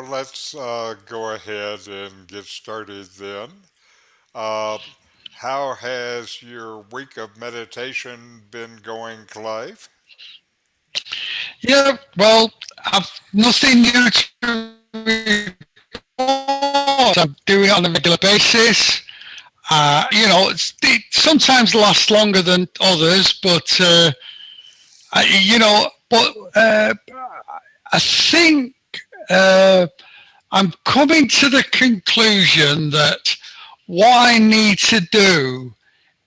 let's go ahead and get started then. Uh, how has your week of meditation been going, Clive? Yeah, well, I've nothing new to report. I'm doing it on a regular basis. It sometimes lasts longer than others, but I think uh, I'm coming to the conclusion that what I need to do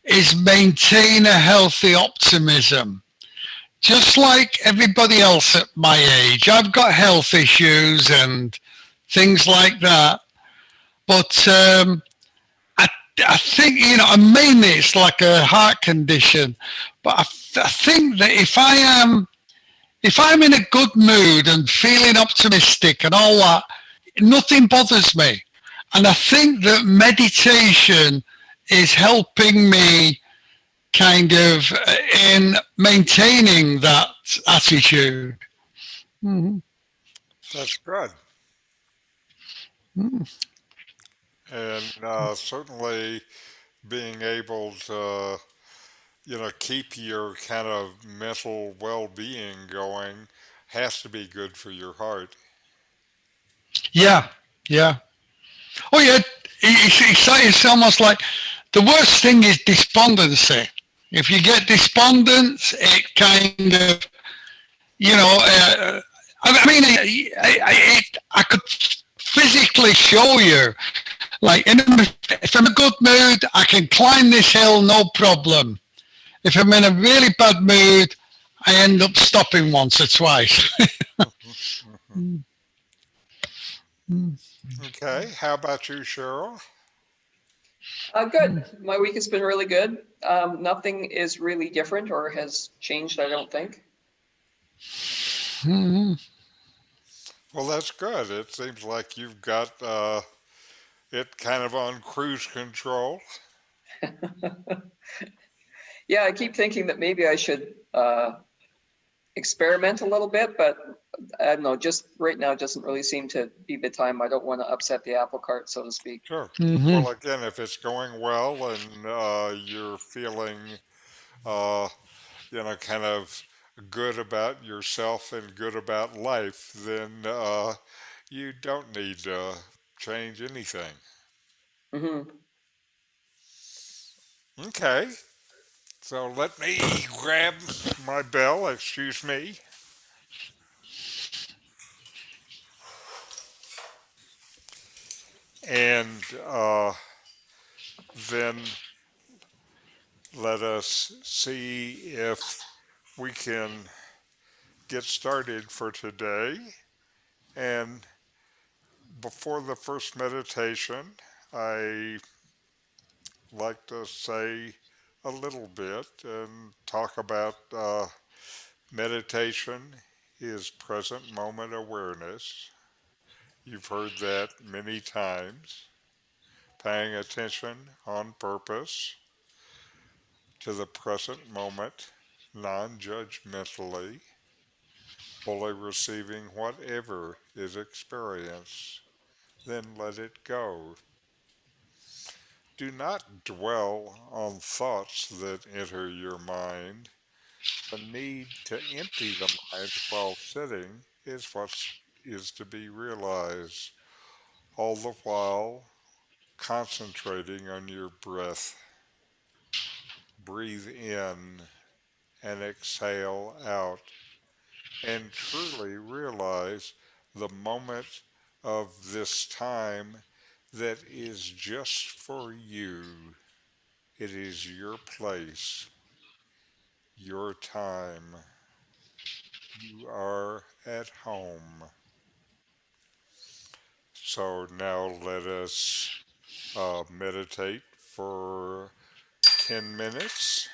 is maintain a healthy optimism. Just like everybody else at my age, I've got health issues and things like that. But I, I think, and mainly it's like a heart condition. But I think that if I'm in a good mood and feeling optimistic and all that, nothing bothers me. And I think that meditation is helping me kind of in maintaining that attitude. Mhm. That's good. And certainly being able to, keep your kind of mental well being going has to be good for your heart. Yeah, yeah. Oh, yeah. It's almost like the worst thing is despondency. If you get despondent, it kind of, you know, I could physically show you, like, if I'm in a good mood, I can climb this hill no problem. If I'm in a really bad mood, I end up stopping once or twice. Okay, how about you, Cheryl? Good. My week has been really good. Nothing is really different or has changed, I don't think. Well, that's good. It seems like you've got it kind of on cruise control. Yeah, I keep thinking that maybe I should experiment a little bit, but I don't know, just right now doesn't really seem to be the time. I don't want to upset the apple cart, so to speak. Sure. Hmm. Well, again, if it's going well and you're feeling, uh, kind of good about yourself and good about life, then you don't need to change anything. Hmm. Okay. So let me grab my bell. Excuse me. And then let us see if we can get started for today. And before the first meditation, I like to say a little bit and talk about meditation is present moment awareness. You've heard that many times. Paying attention on purpose to the present moment, non judgmentally, fully receiving whatever is experienced, then let it go. Do not dwell on thoughts that enter your mind. The need to empty the mind while sitting is what is to be realized, all the while concentrating on your breath. Breathe in and exhale out, and truly realize the moment of this time that is just for you. It is your place, your time. You are at home. So now let us meditate for 10 minutes.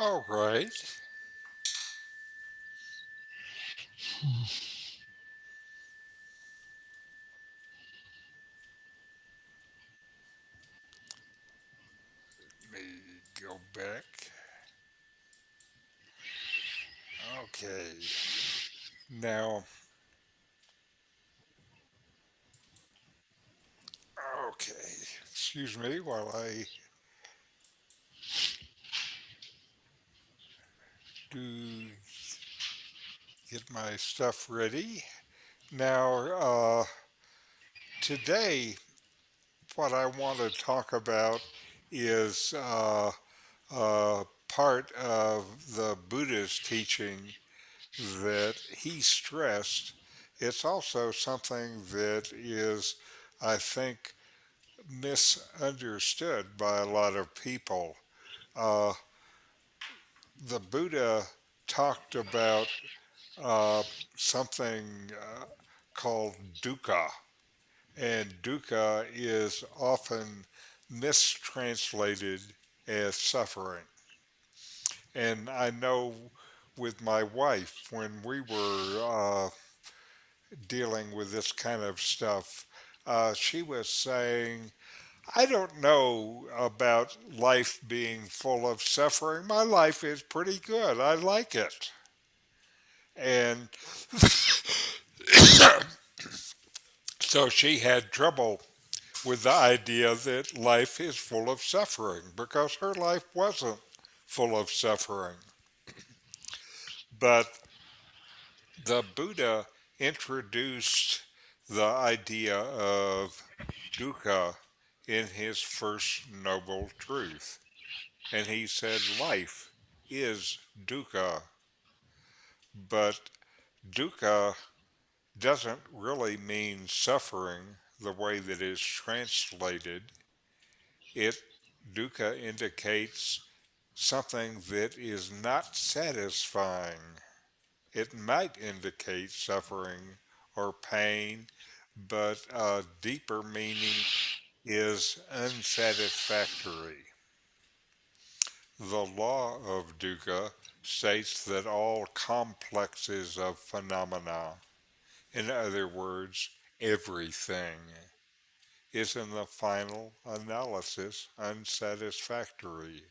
All right. Let me go back. Okay. Now, okay. Excuse me while I do get my stuff ready. Now, today, what I want to talk about is part of the Buddha's teaching that he stressed. It's also something that is, I think, misunderstood by a lot of people. Uh, the Buddha talked about uh, something called dukkha, and dukkha is often mistranslated as suffering. And I know with my wife, when we were dealing with this kind of stuff, she was saying, I don't know about life being full of suffering. My life is pretty good. I like it. And so she had trouble with the idea that life is full of suffering because her life wasn't full of suffering. But the Buddha introduced the idea of dukkha in his first noble truth. And he said life is dukkha, but dukkha doesn't really mean suffering the way that it's translated. It dukkha indicates something that is not satisfying. It might indicate suffering or pain, but a deeper meaning is unsatisfactory. The law of dukkha states that all complexes of phenomena, in other words, everything, is in the final analysis unsatisfactory.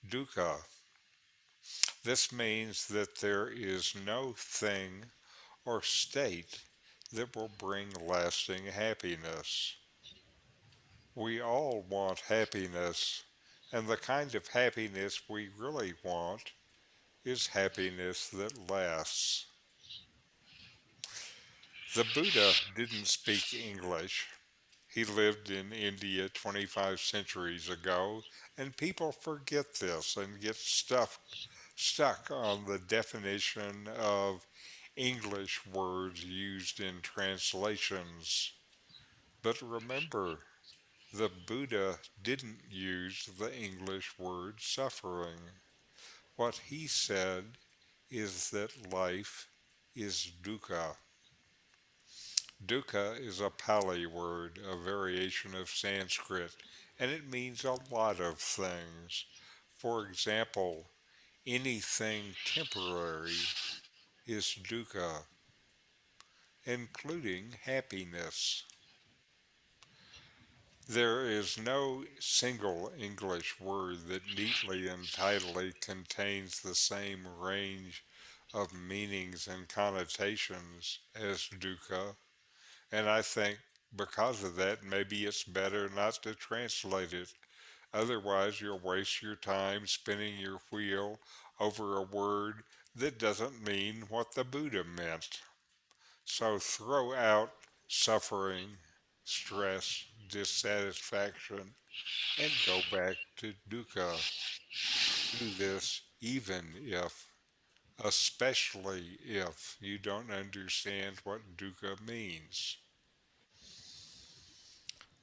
Dukkha. This means that there is no thing or state that will bring lasting happiness. We all want happiness, and the kind of happiness we really want is happiness that lasts. The Buddha didn't speak English. He lived in India 25 centuries ago, and people forget this and get stuck on the definition of English words used in translations. But remember, the Buddha didn't use the English word suffering. What he said is that life is dukkha. Dukkha is a Pali word, a variation of Sanskrit, and it means a lot of things. For example, anything temporary is dukkha, including happiness. There is no single English word that neatly and tidily contains the same range of meanings and connotations as dukkha, and I think because of that, maybe it's better not to translate it. Otherwise, you'll waste your time spinning your wheel over a word that doesn't mean what the Buddha meant. So throw out suffering, stress, dissatisfaction, and go back to dukkha. Do this even if, especially if you don't understand what dukkha means.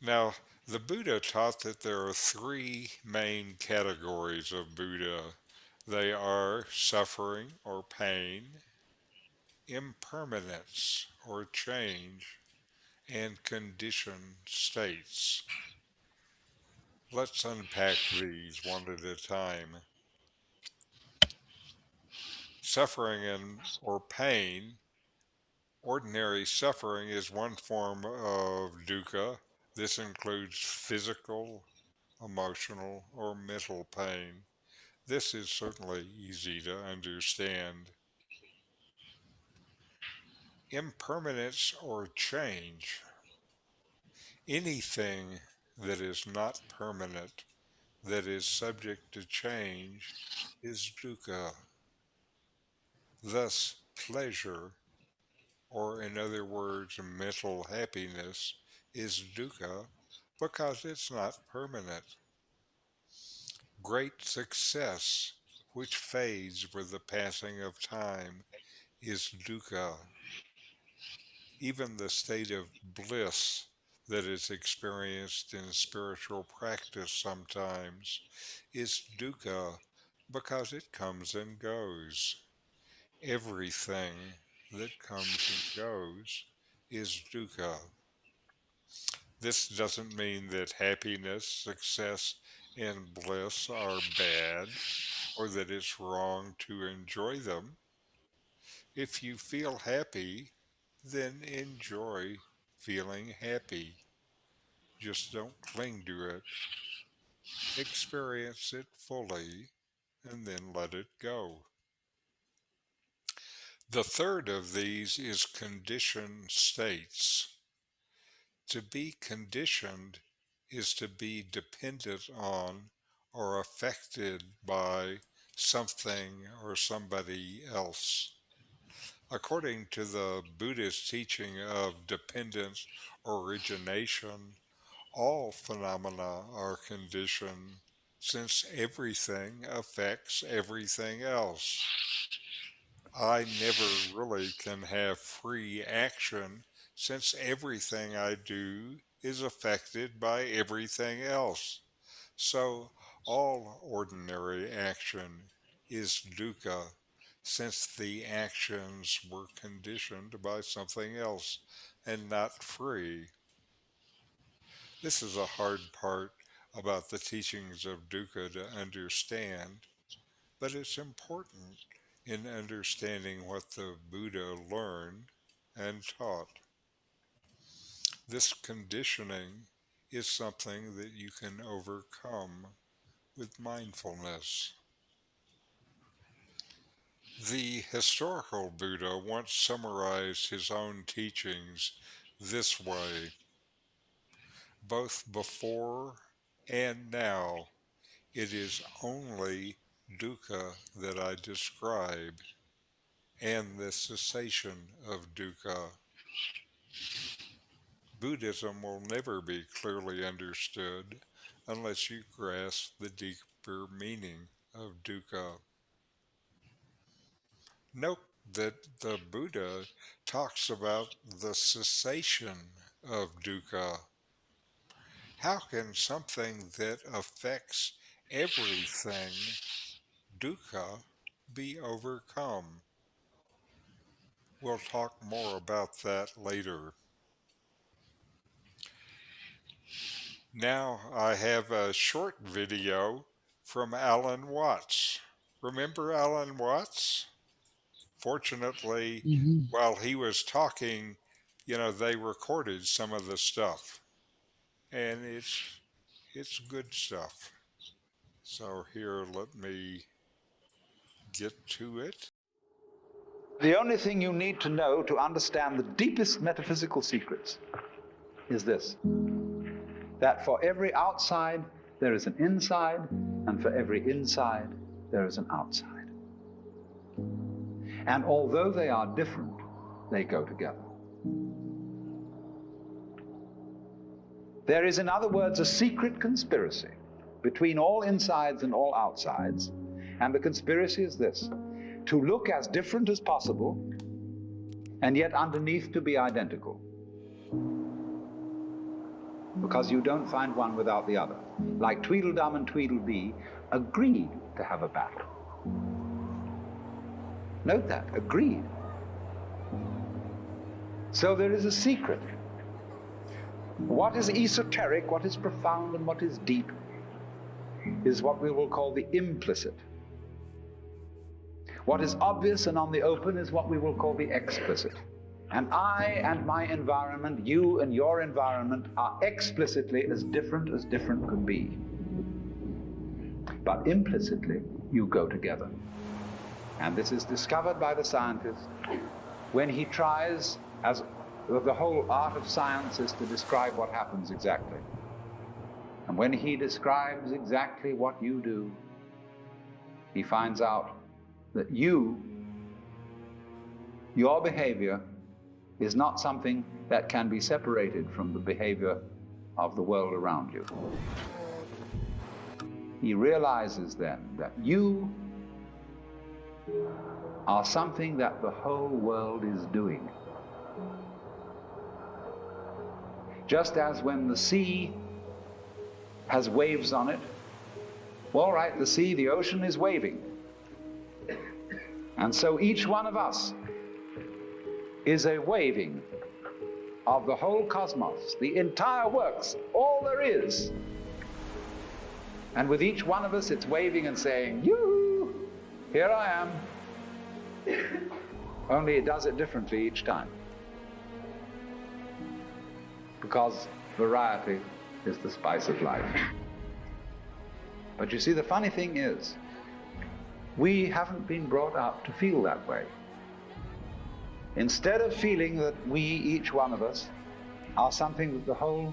Now, the Buddha taught that there are three main categories of Buddha. They are suffering or pain, impermanence or change, and conditioned states. Let's unpack these one at a time. Suffering or pain, ordinary suffering is one form of dukkha. This includes physical, emotional, or mental pain. This is certainly easy to understand. Impermanence or change. Anything that is not permanent, that is subject to change, is dukkha. Thus, pleasure, or in other words, mental happiness, is dukkha because it's not permanent. Great success, which fades with the passing of time, is dukkha. Even the state of bliss that is experienced in spiritual practice sometimes is dukkha because it comes and goes. Everything that comes and goes is dukkha. This doesn't mean that happiness, success, and bliss are bad or that it's wrong to enjoy them. If you feel happy, then enjoy feeling happy. Just don't cling to it. Experience it fully and then let it go. The third of these is conditioned states. To be conditioned is to be dependent on or affected by something or somebody else. According to the Buddhist teaching of dependent origination, all phenomena are conditioned since everything affects everything else. I never really can have free action since everything I do is affected by everything else. So all ordinary action is dukkha since the actions were conditioned by something else and not free. This is a hard part about the teachings of dukkha to understand, but it's important in understanding what the Buddha learned and taught. This conditioning is something that you can overcome with mindfulness. The historical Buddha once summarized his own teachings this way: both before and now, it is only dukkha that I describe, and the cessation of dukkha. Buddhism will never be clearly understood unless you grasp the deeper meaning of dukkha. Note that the Buddha talks about the cessation of dukkha. How can something that affects everything, dukkha, be overcome? We'll talk more about that later. Now I have a short video from Alan Watts. Remember Alan Watts? Fortunately, Mhm. while he was talking, they recorded some of the stuff, and it's good stuff. So here, let me get to it. The only thing you need to know to understand the deepest metaphysical secrets is this: that for every outside there is an inside, and for every inside there is an outside. And although they are different, they go together. There is, in other words, a secret conspiracy between all insides and all outsides, and the conspiracy is this: to look as different as possible, and yet underneath to be identical. Because you don't find one without the other. Like Tweedledum and Tweedledee agreed to have a battle. Note that, agreed. So there is a secret. What is esoteric, what is profound, and what is deep is what we will call the implicit. What is obvious and on the open is what we will call the explicit. And I and my environment, you and your environment, are explicitly as different could be. But implicitly, you go together. And this is discovered by the scientist when he tries, as the whole art of science is to describe what happens exactly. And when he describes exactly what you do, he finds out that your behavior is not something that can be separated from the behavior of the world around you. He realizes then that you are something that the whole world is doing. Just as when the sea has waves on it, all right, the sea, the ocean is waving. And so each one of us is a waving of the whole cosmos, the entire works, all there is. And with each one of us, it's waving and saying, yoo-hoo, here I am. Only it does it differently each time. Because variety is the spice of life. But you see, the funny thing is, we haven't been brought up to feel that way. Instead of feeling that we, each one of us, are something that the whole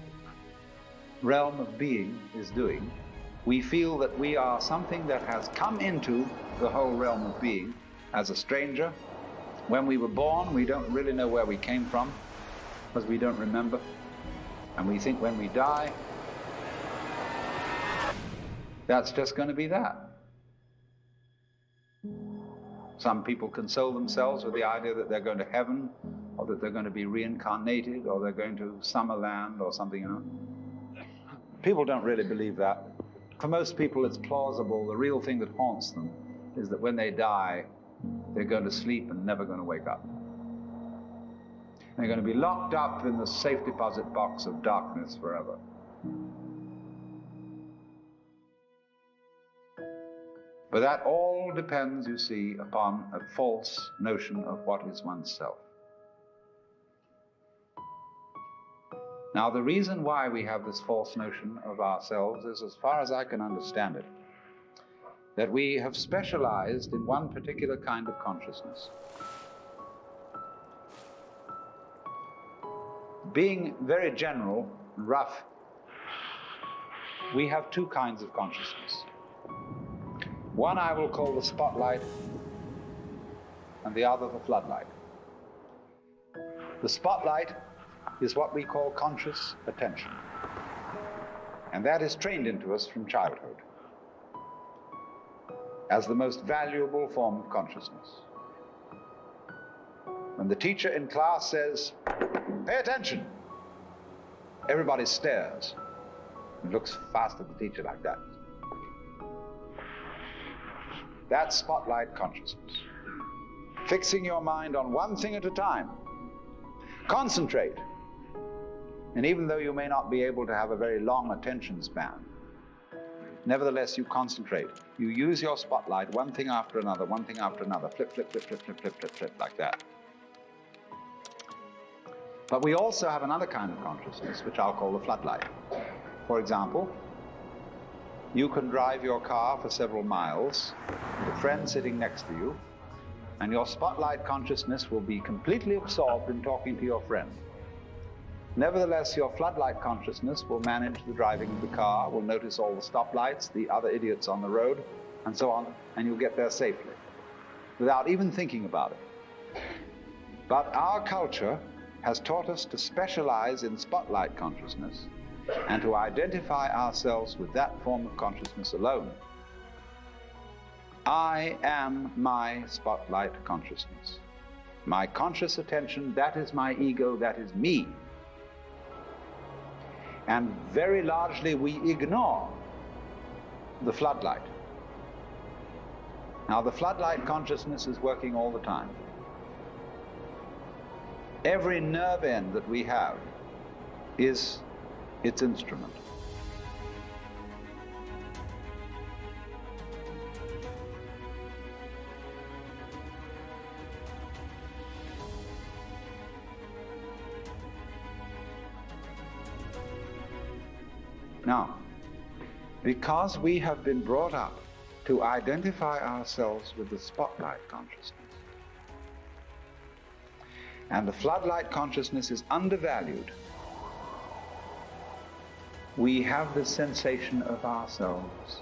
realm of being is doing, we feel that we are something that has come into the whole realm of being as a stranger. When we were born, we don't really know where we came from, because we don't remember. And we think when we die, that's just going to be that. Some people console themselves with the idea that they're going to heaven, or that they're going to be reincarnated, or they're going to Summerland or something, you know. People don't really believe that. For most people, it's plausible. The real thing that haunts them is that when they die, they're going to sleep and never going to wake up. They're going to be locked up in the safe deposit box of darkness forever. But that all depends, you see, upon a false notion of what is oneself. Now, the reason why we have this false notion of ourselves is, as far as I can understand it, that we have specialized in one particular kind of consciousness. Being very general, rough, we have two kinds of consciousness. One I will call the spotlight, and the other the floodlight. The spotlight is what we call conscious attention, and that is trained into us from childhood as the most valuable form of consciousness. When the teacher in class says, "Pay attention," everybody stares and looks fast at the teacher like that. That's spotlight consciousness. Fixing your mind on one thing at a time. Concentrate. And even though you may not be able to have a very long attention span, nevertheless you concentrate. You use your spotlight, one thing after another, one thing after another, flip, flip, flip, flip, flip, flip, flip, flip, like that. But we also have another kind of consciousness, which I'll call the floodlight. For example, you can drive your car for several miles with a friend sitting next to you, and your spotlight consciousness will be completely absorbed in talking to your friend. Nevertheless, your floodlight consciousness will manage the driving of the car, will notice all the stoplights, the other idiots on the road, and so on, and you'll get there safely, without even thinking about it. But our culture has taught us to specialize in spotlight consciousness, and to identify ourselves with that form of consciousness alone. I am my spotlight consciousness. My conscious attention, that is my ego, that is me. And very largely we ignore the floodlight. Now, the floodlight consciousness is working all the time. Every nerve end that we have is its instrument. Now, because we have been brought up to identify ourselves with the spotlight consciousness, and the floodlight consciousness is undervalued, we have the sensation of ourselves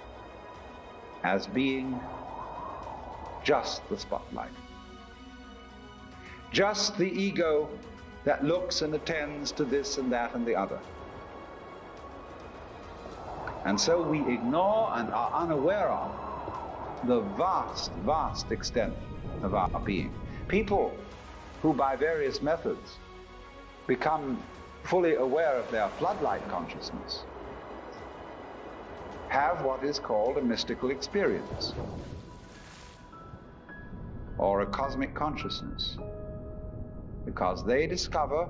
as being just the spotlight, just the ego that looks and attends to this and that and the other. And so we ignore and are unaware of the vast, vast extent of our being. People who by various methods become fully aware of their floodlight consciousness have what is called a mystical experience or a cosmic consciousness, because they discover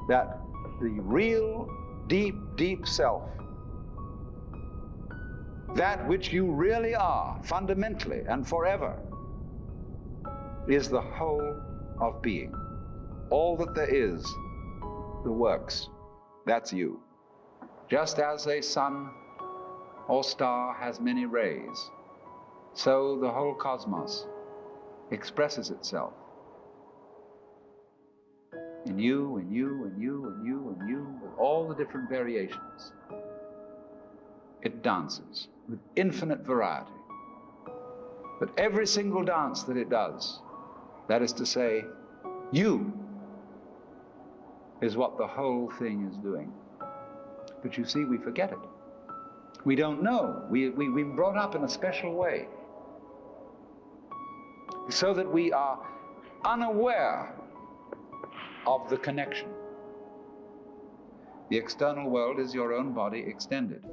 that the real deep, deep self, that which you really are fundamentally and forever, is the whole of being. All that there is, the works, that's you. Just as a sun or star has many rays, so the whole cosmos expresses itself in you, in you, in you, in you, in you, with all the different variations. It dances with infinite variety. But every single dance that it does, that is to say, you, is what the whole thing is doing. But you see, we forget it. We don't know. We've been brought up in a special way so that we are unaware of the connection. The external world is your own body extended.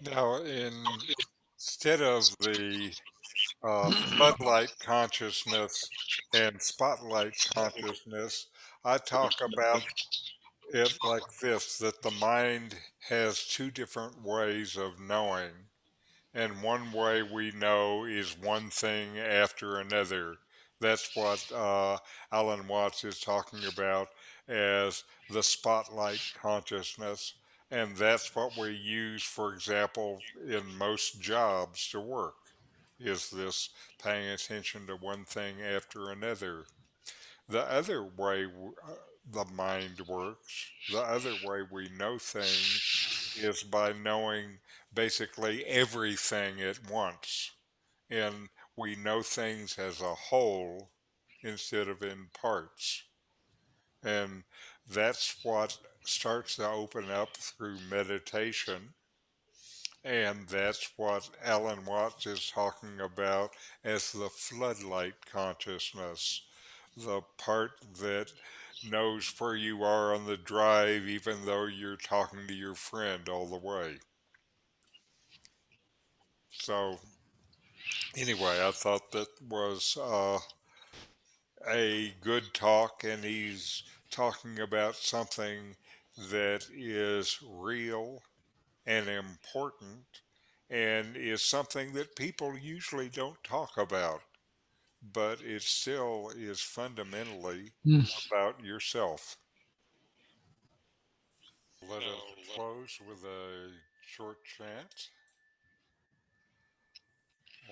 Now, instead of the floodlight consciousness and spotlight consciousness, I talk about it like this, that the mind has two different ways of knowing. And one way we know is one thing after another. That's what Alan Watts is talking about as the spotlight consciousness. And that's what we use, for example, in most jobs to work, is this paying attention to one thing after another. The other way the mind works, the other way we know things, is by knowing basically everything at once. And we know things as a whole instead of in parts. And that's what starts to open up through meditation. And that's what Alan Watts is talking about as the floodlight consciousness, the part that knows where you are on the drive, even though you're talking to your friend all the way. So, anyway, I thought that was a good talk, and he's talking about something that is real and important and is something that people usually don't talk about, but it still is fundamentally about yourself. Let us close with a short chant.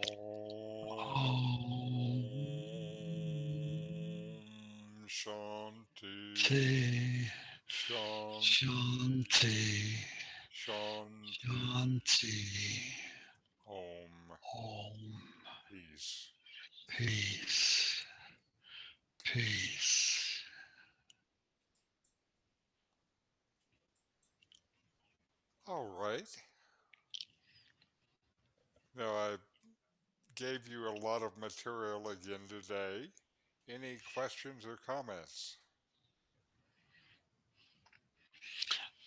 Om Shanti Shanti, Shanti Shanti, Shanti Shanti. Om Om. Peace. peace, peace. All right. Now, I gave you a lot of material again today. Any questions or comments?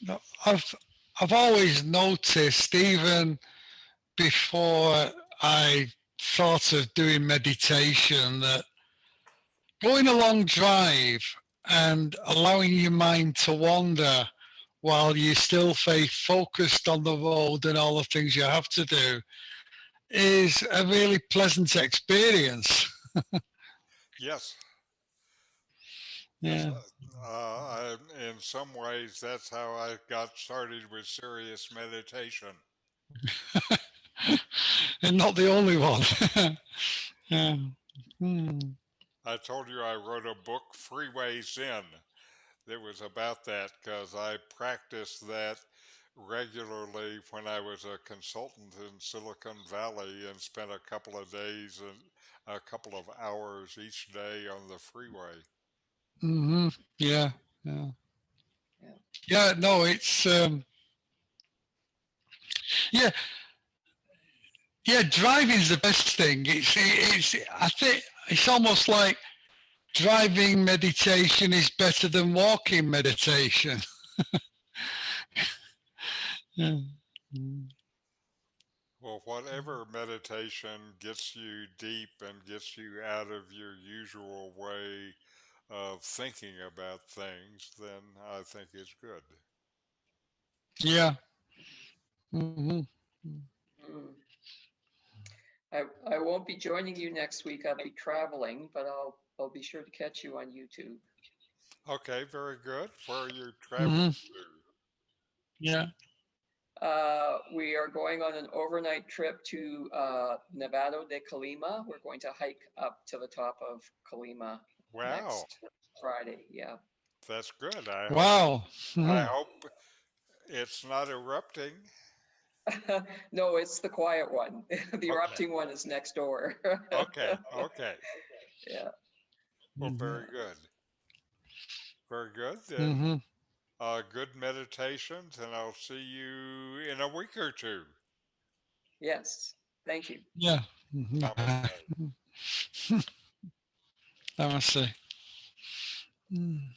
No, I've always noticed, even before I thought of doing meditation, that going a long drive and allowing your mind to wander while you still stay focused on the road and all the things you have to do is a really pleasant experience. Yes. Yes. Yeah. In some ways, that's how I got started with serious meditation. And not the only one. Yeah. Hmm. I told you I wrote a book, Freeway Zen, that was about that because I practiced that regularly when I was a consultant in Silicon Valley and spent a couple of days and a couple of hours each day on the freeway. Hmm. Yeah. Yeah. Yeah. Yeah. No, it's yeah. Yeah. Driving's the best thing. It's. I think it's almost like driving meditation is better than walking meditation. Yeah. Well, whatever meditation gets you deep and gets you out of your usual way of thinking about things, then I think it's good. Yeah. Hmm. Mm. I won't be joining you next week. I'll be traveling, but I'll be sure to catch you on YouTube. Okay, very good. Where are you traveling Hmm. to? Yeah. We are going on an overnight trip to Nevado de Colima. We're going to hike up to the top of Colima Wow, next Friday. Yeah. that's good. Wow. I Mhm. hope it's not erupting. No, it's the quiet one. The Okay, erupting one is next door. okay. Yeah. Well, Mhm. very good. Very good. Then Mhm. good meditations, and I'll see you in a week or two. Yes. Thank you. Yeah. Mhm. Namaste. Namaste. Mm.